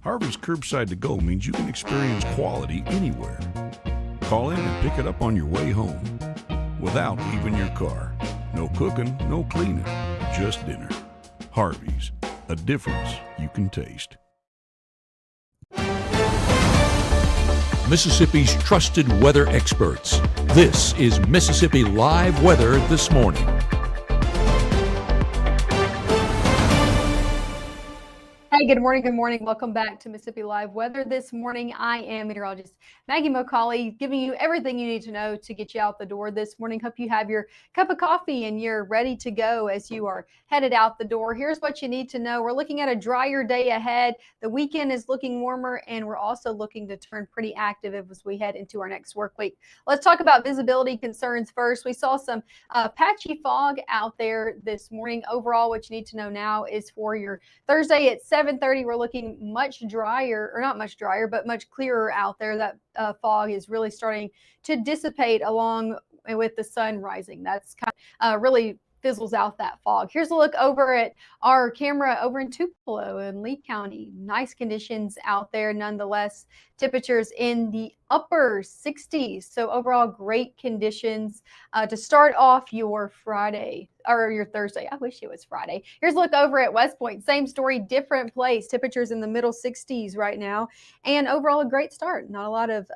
Harvey's Curbside to Go means you can experience quality anywhere. Call in and pick it up on your way home without leaving your car. No cooking, no cleaning, just dinner. Harvey's, a difference you can taste. Mississippi's trusted weather experts. This is Mississippi Live Weather This Morning. Hey, good morning. Good morning. Welcome back to Mississippi Live Weather This Morning. I am meteorologist Maggie McCauley, giving you everything you need to know to get you out the door this morning. Hope you have your cup of coffee and you're ready to go as you are headed out the door. Here's what you need to know. We're looking at a drier day ahead. The weekend is looking warmer, and we're also looking to turn pretty active as we head into our next work week. Let's talk about visibility concerns first. We saw some patchy fog out there this morning. Overall, what you need to know now is for your Thursday at 7:30, we're looking much drier, or not much drier, but much clearer out there. That fog is really starting to dissipate along with the sun rising. That's kind of really fizzles out that fog. Here's a look over at our camera over in Tupelo in Lee County. Nice conditions out there nonetheless. Temperatures in the upper 60s. So overall, great conditions to start off your Friday or your Thursday. I wish it was Friday. Here's a look over at West Point. Same story, different place. Temperatures in the middle 60s right now. And overall, a great start. Not a lot of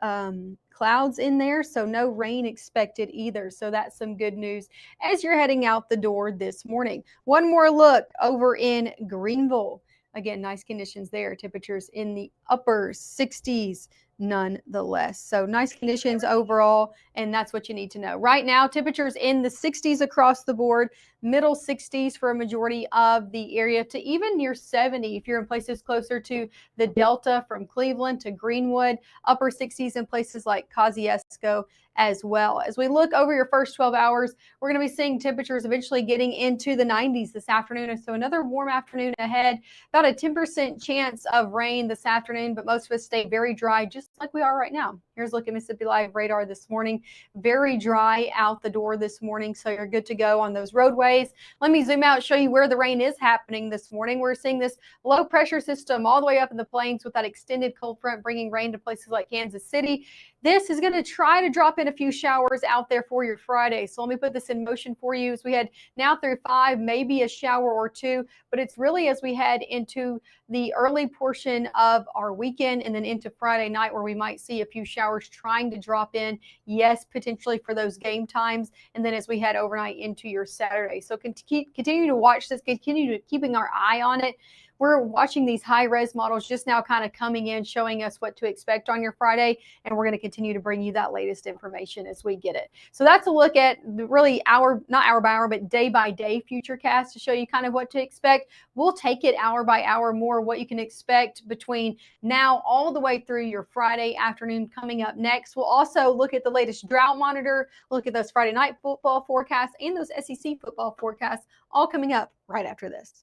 clouds in there, so no rain expected either. So that's some good news as you're heading out the door this morning. One more look over in Greenville. Again, nice conditions there. Temperatures in the upper 60s nonetheless. So nice conditions overall, and that's what you need to know. Right now, temperatures in the 60s across the board, middle 60s for a majority of the area to even near 70 if you're in places closer to the Delta from Cleveland to Greenwood, upper 60s in places like Kosciuszko as well. As we look over your first 12 hours, we're going to be seeing temperatures eventually getting into the 90s this afternoon. And so another warm afternoon ahead, about a 10% chance of rain this afternoon, but most of us stay very dry, just like we are right now. Here's a look at Mississippi Live radar this morning. Very dry out the door this morning, so you're good to go on those roadways. Let me zoom out, show you where the rain is happening this morning. We're seeing this low pressure system all the way up in the plains with that extended cold front bringing rain to places like Kansas City. This is going to try to drop in a few showers out there for your Friday. So let me put this in motion for you as we head now through 5, maybe a shower or two, but it's really as we head into the early portion of our weekend and then into Friday night where we might see a few showers trying to drop in. Yes, potentially for those game times. And then as we head overnight into your Saturday. So continue to watch this, continue to keeping our eye on it. We're watching these high-res models just now kind of coming in, showing us what to expect on your Friday, and we're going to continue to bring you that latest information as we get it. So that's a look at really not hour by hour, but day-by-day futurecast to show you kind of what to expect. We'll take it hour by hour more what you can expect between now all the way through your Friday afternoon coming up next. We'll also look at the latest drought monitor, look at those Friday night football forecasts, and those SEC football forecasts, all coming up right after this.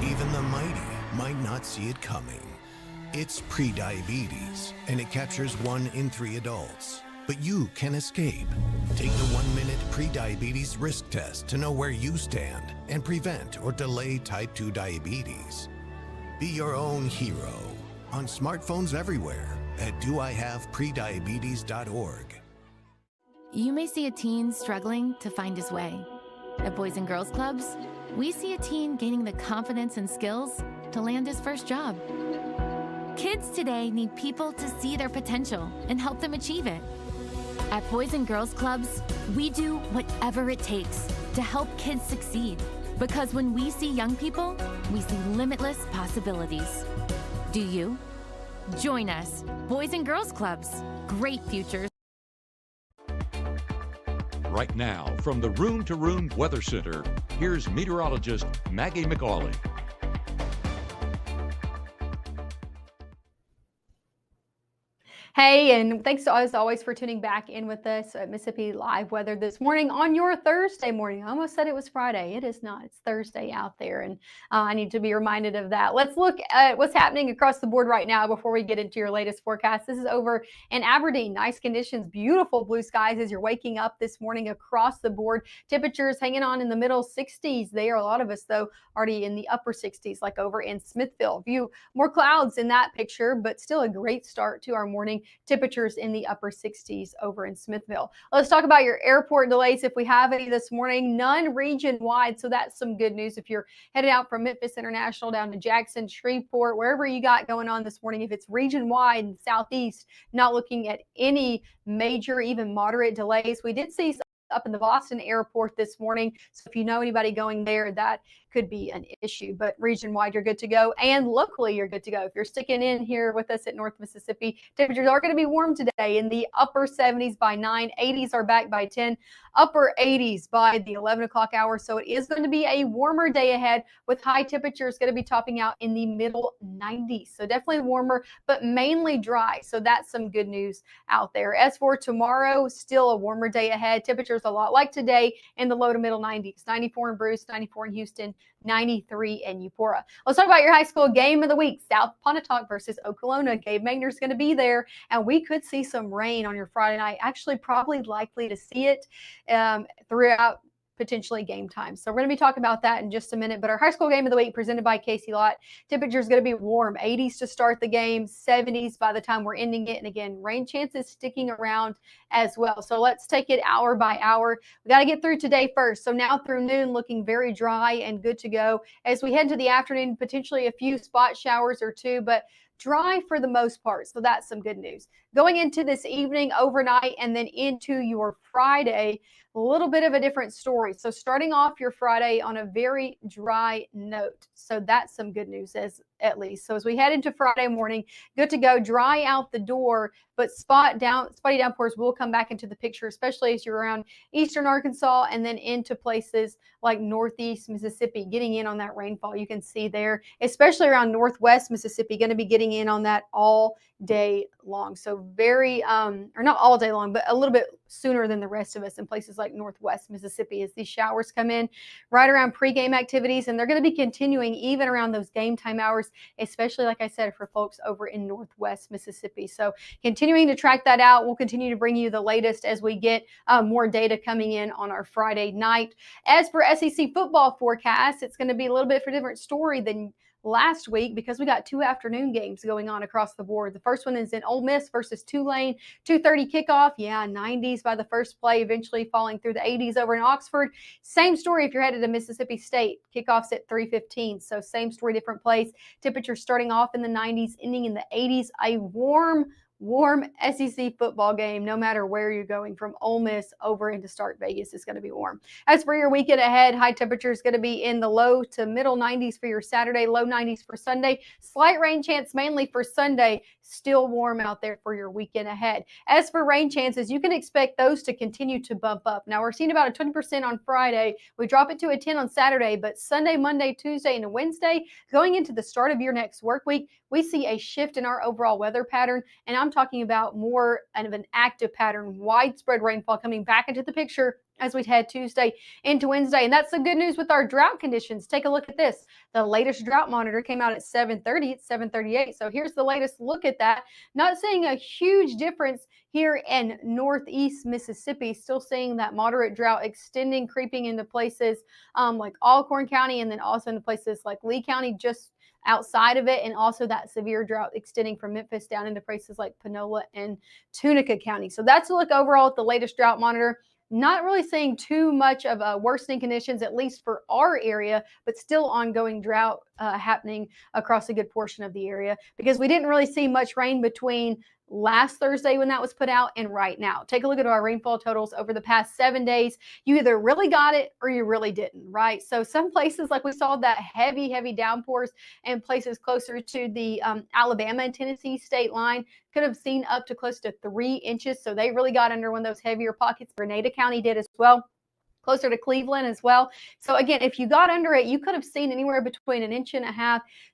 Even the mighty might not see it coming. It's prediabetes, and it captures 1 in 3 adults. But you can escape. Take the 1-minute prediabetes risk test to know where you stand and prevent or delay type 2 diabetes. Be your own hero on smartphones everywhere at doihaveprediabetes.org. You may see a teen struggling to find his way. At Boys and Girls Clubs, we see a teen gaining the confidence and skills to land his first job. Kids today need people to see their potential and help them achieve it. At Boys and Girls Clubs, we do whatever it takes to help kids succeed. Because when we see young people, we see limitless possibilities. Do you? Join us, Boys and Girls Clubs. Great futures. Right now, from the Room to Room Weather Center, here's meteorologist Maggie McCauley. Hey, and thanks as always for tuning back in with us at Mississippi Live Weather this morning on your Thursday morning. I almost said it was Friday. It is not. It's Thursday out there, and I need to be reminded of that. Let's look at what's happening across the board right now before we get into your latest forecast. This is over in Aberdeen. Nice conditions, beautiful blue skies as you're waking up this morning across the board. Temperatures hanging on in the middle 60s. There, a lot of us, though, already in the upper 60s, like over in Smithville. View more clouds in that picture, but still a great start to our morning. Temperatures in the upper 60s over in Smithville. Let's talk about your airport delays. If we have any this morning, none region wide. So that's some good news. If you're headed out from Memphis International down to Jackson, Shreveport, wherever you got going on this morning, if it's region wide and southeast, not looking at any major, even moderate delays. We did see up in the Boston airport this morning. So if you know anybody going there, that could be an issue, but region wide, you're good to go. And locally, you're good to go. If you're sticking in here with us at North Mississippi, temperatures are going to be warm today in the upper 70s by 9, 80s are back by 10, upper 80s by the 11 o'clock hour. So it is going to be a warmer day ahead with high temperatures going to be topping out in the middle 90s. So definitely warmer, but mainly dry. So that's some good news out there. As for tomorrow, still a warmer day ahead. Temperatures a lot like today in the low to middle 90s, 94 in Bruce, 94 in Houston, 93 in Eupora. Let's talk about your high school game of the week. South Pontotoc versus Okolona. Gabe Magner's going to be there, and we could see some rain on your Friday night. Actually, probably likely to see it throughout potentially game time. So we're going to be talking about that in just a minute. But our high school game of the week presented by Casey Lott. Temperature is going to be warm, 80s to start the game, 70s by the time we're ending it. And again, rain chances sticking around as well. So let's take it hour by hour. We got to get through today first. So now through noon, looking very dry and good to go. As we head to the afternoon, potentially a few spot showers or two, but dry for the most part. So that's some good news. Going into this evening, overnight, and then into your Friday, a little bit of a different story. So starting off your Friday on a very dry note. So that's some good news at least. So as we head into Friday morning, good to go, dry out the door, but spotty downpours will come back into the picture, especially as you're around eastern Arkansas and then into places like northeast Mississippi, getting in on that rainfall. You can see there, especially around northwest Mississippi, going to be getting in on that all day long. So very, or not all day long, but a little bit sooner than the rest of us in places like northwest Mississippi as these showers come in right around pregame activities. And they're going to be continuing even around those game time hours, especially, like I said, for folks over in northwest Mississippi. So continuing to track that out. We'll continue to bring you the latest as we get more data coming in on our Friday night. As for SEC football forecast, it's going to be a little bit of a different story than last week because we got two afternoon games going on across the board. The first one is in Ole Miss versus Tulane, 2:30 kickoff. Yeah, 90s by the first play, eventually falling through the 80s over in Oxford. Same story if you're headed to Mississippi State. Kickoffs at 3:15. So same story, different place. Temperatures starting off in the 90s, ending in the 80s. A warm SEC football game, no matter where you're going from Ole Miss over into Stark Vegas, is going to be warm. As for your weekend ahead, high temperature is going to be in the low to middle 90s for your Saturday, low 90s for Sunday. Slight rain chance mainly for Sunday. Still warm out there for your weekend ahead. As for rain chances, you can expect those to continue to bump up. Now, we're seeing about a 20% on Friday. We drop it to a 10 on Saturday, but Sunday, Monday, Tuesday, and Wednesday, going into the start of your next work week, we see a shift in our overall weather pattern, and I'm talking about more of an active pattern, widespread rainfall coming back into the picture as we head Tuesday into Wednesday. And that's the good news with our drought conditions. Take a look at this. The latest drought monitor came out at 7:30. It's 7:38. So here's the latest look at that. Not seeing a huge difference here in northeast Mississippi. Still seeing that moderate drought extending, creeping into places like Alcorn County, and then also into places like Lee County, just outside of it, and also that severe drought extending from Memphis down into places like Panola and Tunica County. So that's a look overall at the latest drought monitor. Not really seeing too much of worsening conditions, at least for our area, but still ongoing drought happening across a good portion of the area because we didn't really see much rain between last Thursday when that was put out and right now. Take a look at our rainfall totals over the past 7 days. You either really got it or you really didn't, right? So some places, like we saw that heavy downpours, and places closer to the Alabama and Tennessee state line could have seen up to close to 3 inches. So they really got under one of those heavier pockets. Grenada County did as well. closer to Cleveland as well. So again, if you got under it, you could have seen anywhere between 1.5 inches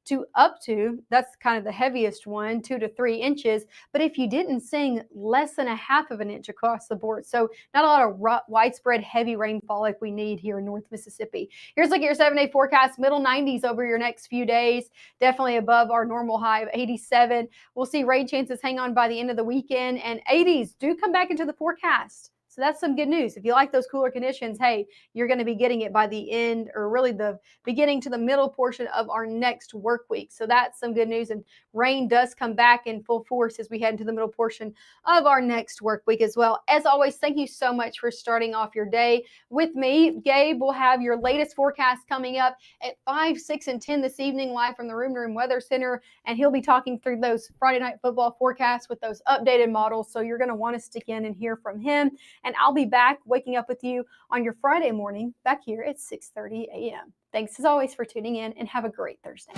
to up to, that's kind of the heaviest one, 2 to 3 inches. But if you didn't sing, less than 1/2 inch across the board. So not a lot of widespread heavy rainfall like we need here in North Mississippi. Here's like your 7-day forecast, middle 90s over your next few days, definitely above our normal high of 87. We'll see rain chances hang on by the end of the weekend, and 80s do come back into the forecast. So that's some good news. If you like those cooler conditions, hey, you're going to be getting it by the end, or really the beginning to the middle portion of our next work week. So that's some good news. And rain does come back in full force as we head into the middle portion of our next work week as well. As always, thank you so much for starting off your day with me. Gabe will have your latest forecast coming up at 5, 6, and 10 this evening, live from the Room to Room Weather Center. And he'll be talking through those Friday night football forecasts with those updated models. So you're going to want to stick in and hear from him. And I'll be back waking up with you on your Friday morning back here at 6:30 a.m. Thanks as always for tuning in, and have a great Thursday.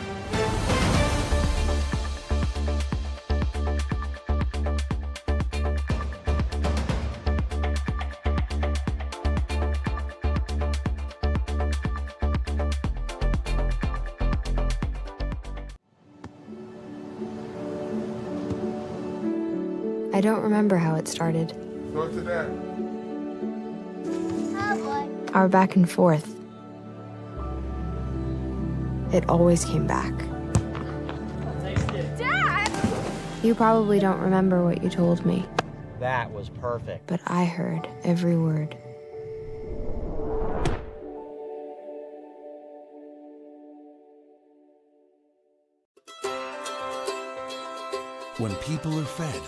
I don't remember how it started. Go to that. Our back and forth. It always came back. Dad! You probably don't remember what you told me, That was perfect. but I heard every word. When people are fed,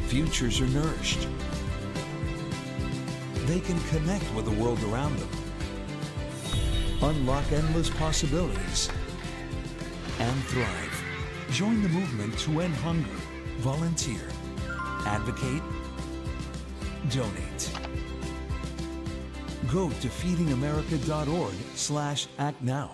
futures are nourished. They can connect with the world around them, unlock endless possibilities, and thrive. Join the movement to end hunger. Volunteer. Advocate. Donate. Go to feedingamerica.org/actnow.